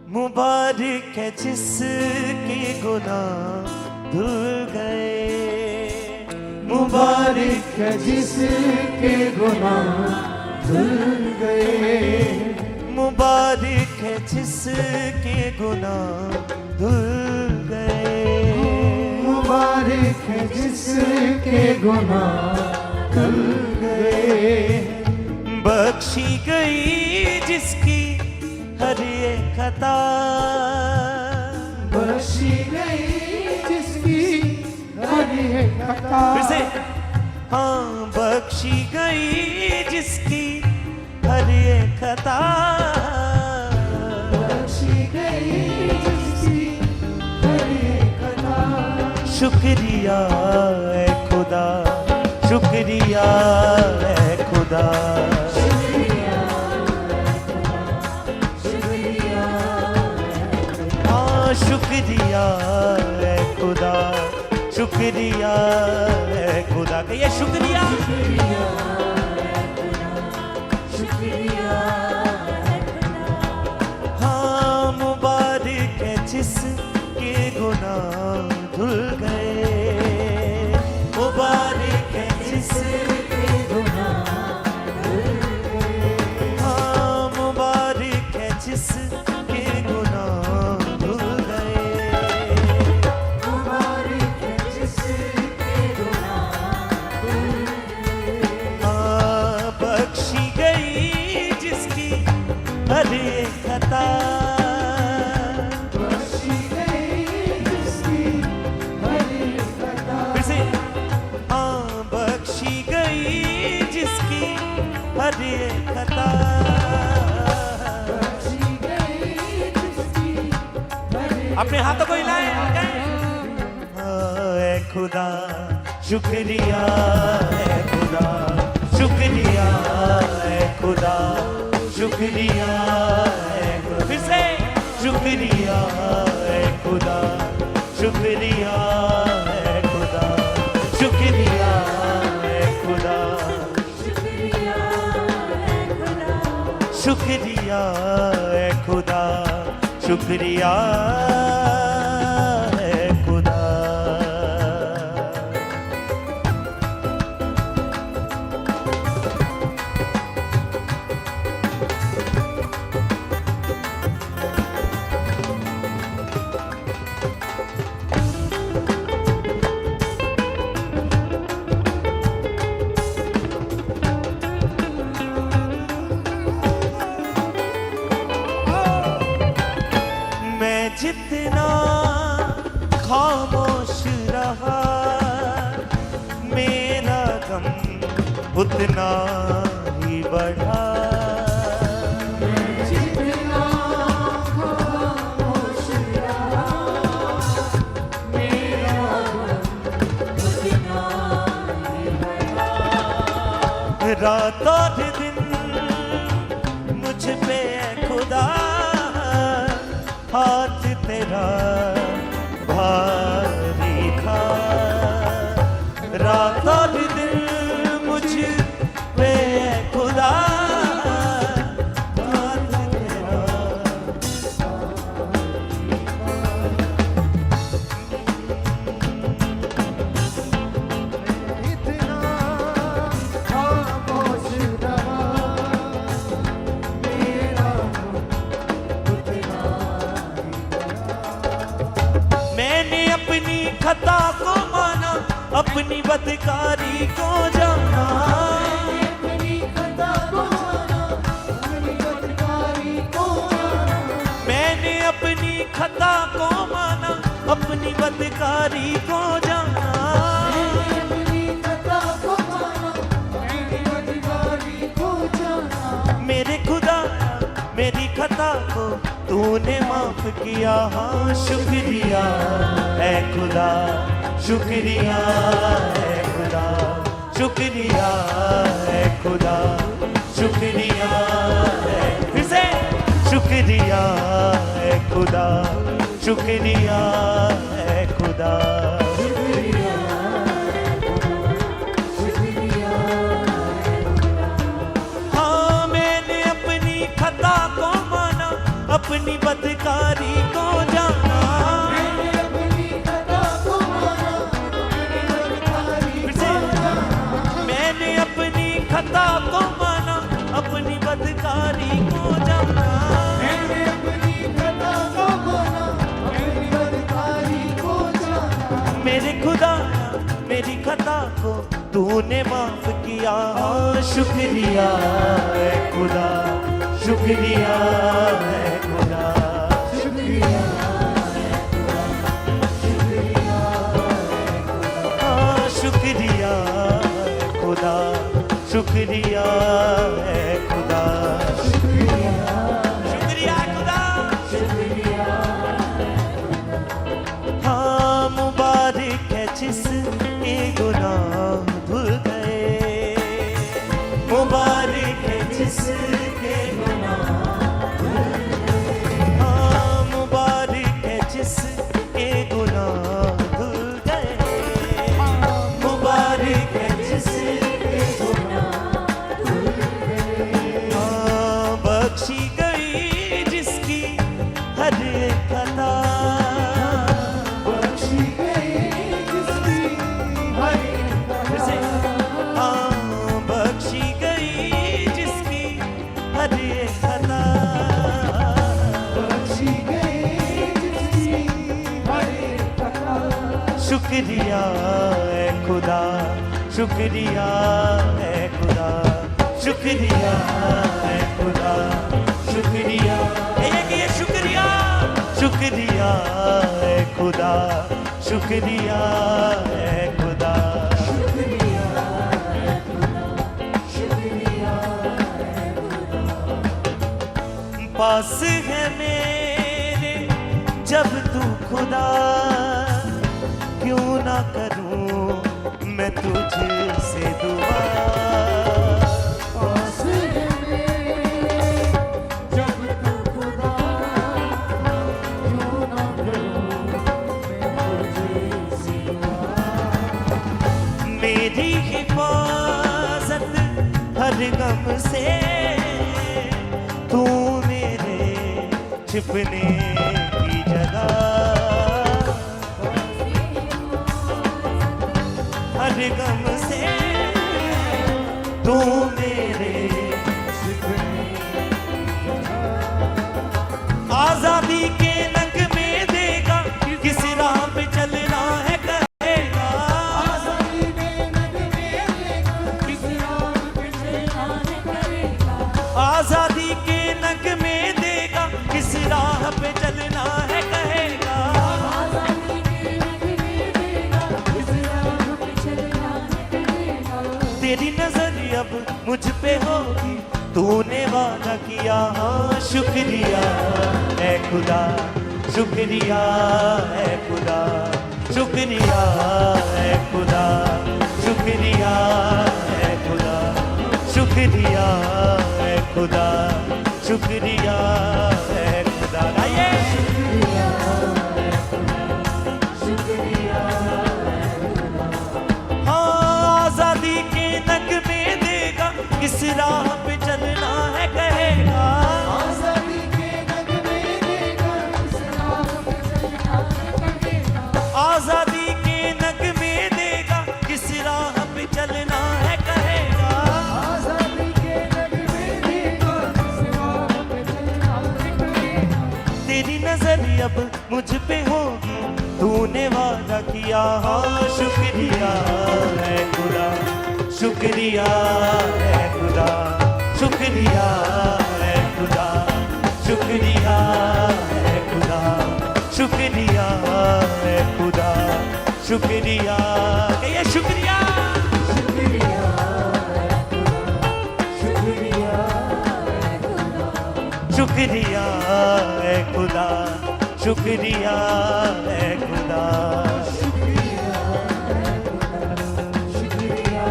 मुबारक है जिसके गुनाह धुल गए, मुबारक है जिसके गुनाह धुल गए, मुबारक है जिसके गुनाह धुल गए, मुबारक है जिसके गुनाह धुल गए, बख्शी गई जिसकी हर एक खता, बख्शी गई जिसकी हर एक खता, फिर से हाँ, बख्शी गई जिसकी हर एक खता, बख्शी गई जिसकी हर एक खता, शुक्रिया है खुदा, शुक्रिया है खुदा, हाँ शुक्रिया है खुदा, शुक्रिया है खुदा, कहिए शुक्रिया, हाँ मुबारक है जिसके गुनाह धुल गए, मुबारक है जिसके गुनाह धुल गए, हाँ मुबारक है जिसके गुनाह धुल गए, मुबारक है जिसके गुनाह धुल गए, हाँ बख्शी गई जिसकी हर एक खता, बख्शी गई जिसकी हर एक खता, फिर से हाँ बख्शी गई जिसकी हर एक खता, बख्शी गई जिसकी हर एक अपने हाथों को हिलाएं, हाँ ऐ खुदा शुक्रिया है खुदा, शुक्रिया है खुदा, शुक्रिया है खुदा, फिर से शुक्रिया है खुदा, शुक्रिया है खुदा, शुक्रिया है खुदा, शुक्रिया है खुदा, शुक्रिया है खुदा। मैं जितना खामोश रहा, मेरा गम उतना ही बढ़ा, जितना खामोश रहा, मेरा गम उतना ही बढ़ा, रात और दिन मुझ पे है खुदा, हाथ तेरा भारी था, रात और दिन मुझ पे है खुदा, हाथ तेरा इतना खामोश रहा, मेरा गम उतना मैंने अपनी खता को माना, अपनी बदकारी को जाना, अपनी खता को जाना, अपनी बदकारी को जाना, मैंने अपनी खता को माना, अपनी बदकारी को जाना, अपनी खता को जाना, अपनी बदकारी को जाना, मेरे खुदा मेरी खता को तूने माफ किया, हाँ शुक्रिया है खुदा, शुक्रिया है खुदा, शुक्रिया है खुदा, शुक्रिया है, फिर से शुक्रिया है खुदा, शुक्रिया है खुदा, हाँ मैंने अपनी खता को माना, अपनी बदकारी को जाना। मैंने अपनी खता को माना, अपनी बदकारी को जाना। मैंने अपनी खता को माना, अपनी बदकारी को जाना। मैंने अपनी खता को माना, अपनी बदकारी को जाना। मेरे खुदा मेरी खता को तूने माफ किया। शुक्रिया है खुदा, शुक्रिया है खुदा, शुक्रिया है खुदा, शुक्रिया हाँ शुक्रिया है खुदा, शुक्रिया है खुदा, शुक्रिया शुक्रिया खुदा, शुक्रिया। हाँ मुबारक है जिसके गुनाह धुल गए, मुबारक है जिसके गुनाह धुल गए। हाँ मुबारक है जिसके गुनाह धुल गए, मुबारक है जिसके गुनाह धुल गए। हाँ बख्शी गई जिसकी हर एक खता, बख्शी गई जिसकी हर एक खता। हाँ बख्शी गई जिसकी हर एक खता। बख्शी गई जिसकी हर एक खता। शुक्रिया है खुदा, शुक्रिया है खुदा, शुक्रिया है खुदा, शुक्रिया ये शुक्रिया, शुक्रिया है खुदा, शुक्रिया है खुदा। शुक्रिया है खुदा, शुक्रिया है खुदा। पास है मेरे जब तू खुदा, क्यों ना करूं मैं तुझसे दुआ। पास है मेरे जब तू खुदा, क्यों ना करूं मैं तुझसे दुआ। मेरी हिफाजत हर गम से, तू मेरे छिपने की जगह। हर गम से तू मेरे आजादी के नग में देगा, किस राह पे चलना है कहेगा। आज़ादी में नग में देगा, किस राह पे चलना है करेगा। आजादी के नग में देगा, किस राह पे चलना है कहेगा। आज़ादी के नग में देगा, किस राह पे चलना है करेगा। तेरी नजर अब मुझ पे होगी, तूने वादा किया। हाँ शुक्रिया है खुदा, शुक्रिया है खुदा, शुक्रिया है खुदा, शुक्रिया है खुदा, शुक्रिया है खुदा, शुक्रिया है खुदा। गाइए शुक्रिया है खुदा, शुक्रिया है खुदा। हाँ आजादी के नग में देगा, किस राह पे चलना है कहेगा। आज़ादी के नग में देगा, किस राह पे चलना है करेगा। आजादी के नग में देगा, किस राह पे चलना है कहेगा। आज़ादी के नग में देगा, किस राह पे चलना है करेगा। तेरी नजर अब मुझ पे होगी, तूने वादा किया। हाँ शुक्रिया है खुदा, शुक्रिया है खुदा, शुक्रिया है खुदा, शुक्रिया है खुदा, शुक्रिया है खुदा, शुक्रिया कहिए शुक्रिया। शुक्रिया है खुदा, शुक्रिया है खुदा। शुक्रिया है खुदा, शुक्रिया है खुदा। शुक्रिया है खुदा, शुक्रिया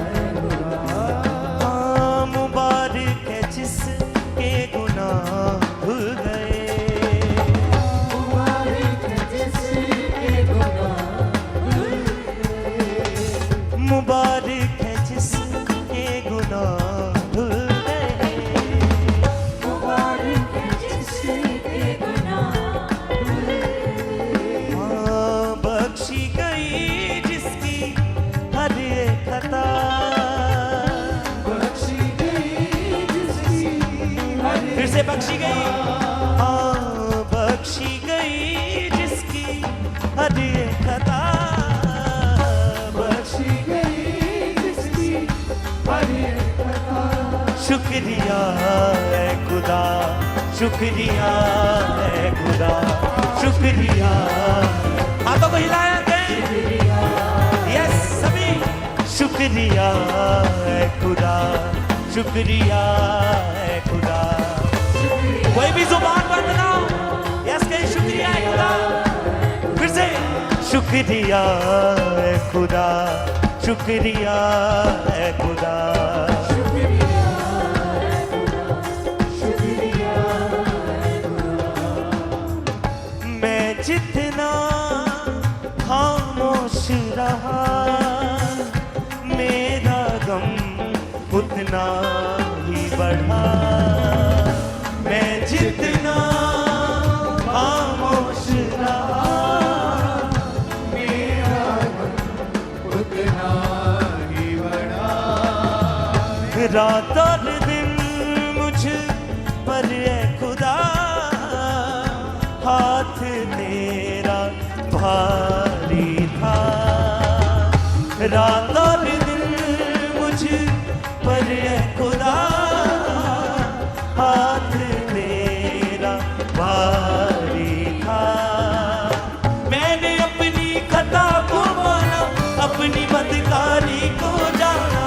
है खुदा। हाँ मुबारक है जिसके गुनाह धुल गए, मुबारक है जिसके गुनाह धुल गए। मुबारक है जिसके गुनाह धुल गए, मुबारक है जिसके कैसे बख्शी गई, हाँ बख्शी गई जिसकी हर एक खता, बख्शी गई जिसकी हर एक खता। शुक्रिया है खुदा, शुक्रिया है खुदा, शुक्रिया। हाथों को हिलाया गए, यस सभी। शुक्रिया है खुदा, शुक्रिया है खुदा। कोई भी जुबान पर बनाओ, यस कहीं शुक्रिया है खुदा। फिर से शुक्रिया है खुदा, शुक्रिया है खुदा। मैं जितना खामोश रहा, मेरा गम उतना ही बढ़ा। मैं जितना खामोश रहा, मेरा गम उतना ही बढ़ा। रात और दिन मुझ पर है खुदा, हाथ तेरा भारी था। रात और दिन मुझ पर है खुदा, हाथ तेरा भारी था। मैंने अपनी खता को माना, अपनी बदकारी को जाना।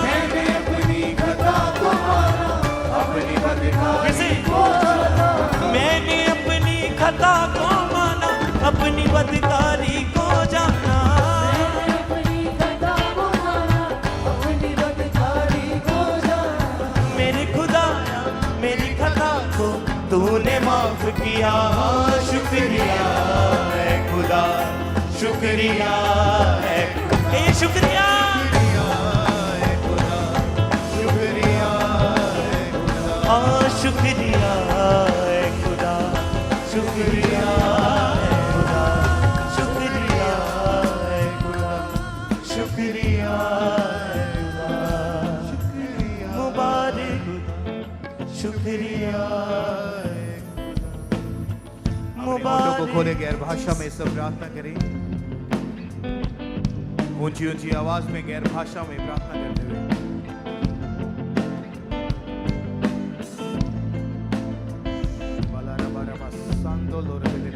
मैंने अपनी खता को माना, अपनी बदकारी कैसे? को जाना। मैंने अपनी खता को माना, अपनी बदकारी को जाना। अपनी खता को माना, अपनी बदकारी को जाना। मेरे खुदा मेरी खता को तूने माफ किया, शुक्रिया है खुदा, शुक्रिया है। ए शुक्रिया है खुदा, शुक्रिया है खुदा। हाँ शुक्रिया है खुदा, शुक्रिया है खुदा, शुक्रिया है खुदा, शुक्रिया है खुदा। मुबारक शुक्रिया है अपने होठों को खोले, गैर भाषा में सब प्रार्थना करें। ऊंची ऊंची आवाज में गैर भाषा में प्रार्थना करते हुए। बाला रबा रबा सांदो लोरे दे